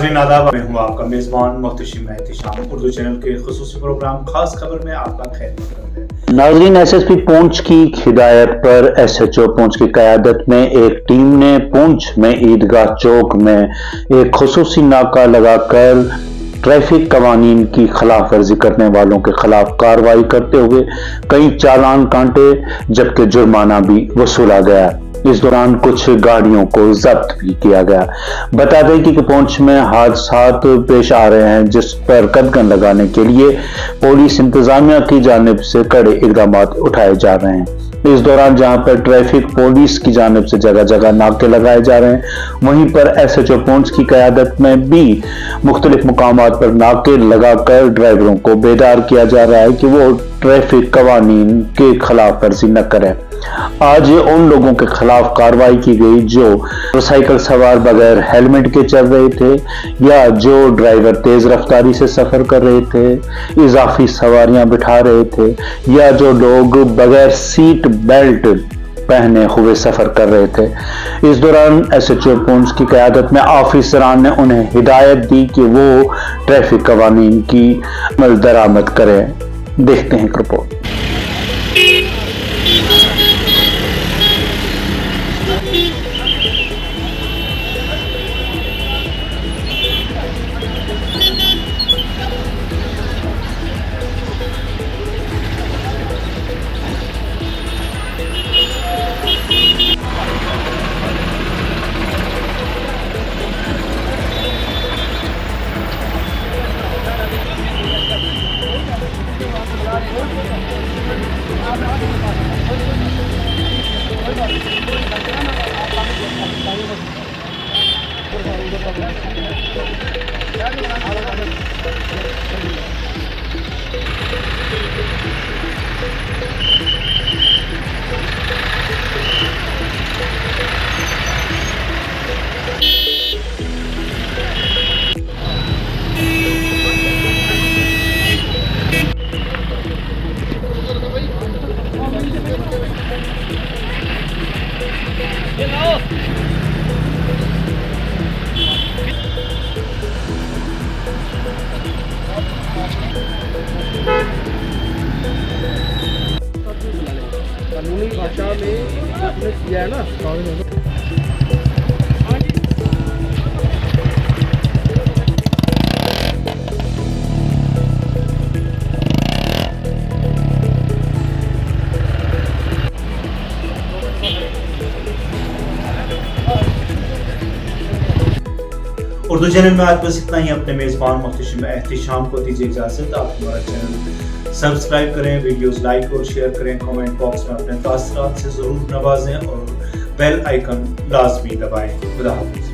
नाज़रीन आदाब, मैं हूँ आपका मेज़बान मोहतशिम एहतिशाम। उर्दू चैनल के खुसूसी प्रोग्राम खास खबर में आपका खैर मकदम है। नाज़रीन, एसएसपी पूंछ की हिदायत पर एसएचओ पूंछ की क़यादत में एक टीम ने पूंछ में ईदगाह चौक में एक खुसूसी नाका लगाकर ट्रैफिक कवानीन की खिलाफ वर्जी करने वालों के खिलाफ कार्रवाई करते हुए कई चालान काटे, जबकि जुर्माना भी वसूला गया। इस दौरान कुछ गाड़ियों को जब्त भी किया गया। बता दें कि पूंछ में हादसात पेश आ रहे हैं, जिस पर कदगन लगाने के लिए पुलिस इंतजामिया की जानिब से कड़े इकदाम उठाए जा रहे हैं। इस दौरान जहां पर ट्रैफिक पुलिस की जानिब से जगह जगह नाके लगाए जा रहे हैं, वहीं पर एसएचओ पूंछ की क़यादत में भी मुख्तलिफ मुकामात पर नाके लगाकर ड्राइवरों को बेदार किया जा रहा है कि वो ट्रैफिक कवानीन के खिलाफ वर्जी न करें। आज उन लोगों के खिलाफ कार्रवाई की गई जो मोटरसाइकिल सवार बगैर हेलमेट के चल रहे थे, या जो ड्राइवर तेज रफ्तारी से सफर कर रहे थे, इजाफी सवारियां बिठा रहे थे, या जो लोग बगैर सीट बेल्ट पहने हुए सफर कर रहे थे। इस दौरान एसएचओ पूंछ की क़यादत में ऑफिसरान ने उन्हें हिदायत दी कि वो ट्रैफिक कवानीन की अमल दरामद करें। देखते हैं रिपोर्ट। कानूनी भाषा में आपने किया है ना। उर्दू चैनल में आज बस इतना ही। अपने मेज़बान मोहतशिम एहतिशाम को दीजिए इजाज़त। आप हमारा चैनल सब्सक्राइब करें, वीडियोस लाइक और शेयर करें, कमेंट बॉक्स में अपने तासरात से ज़रूर नवाजें और बेल आइकन लाजमी दबाएं। खुदा हाफ़िज़।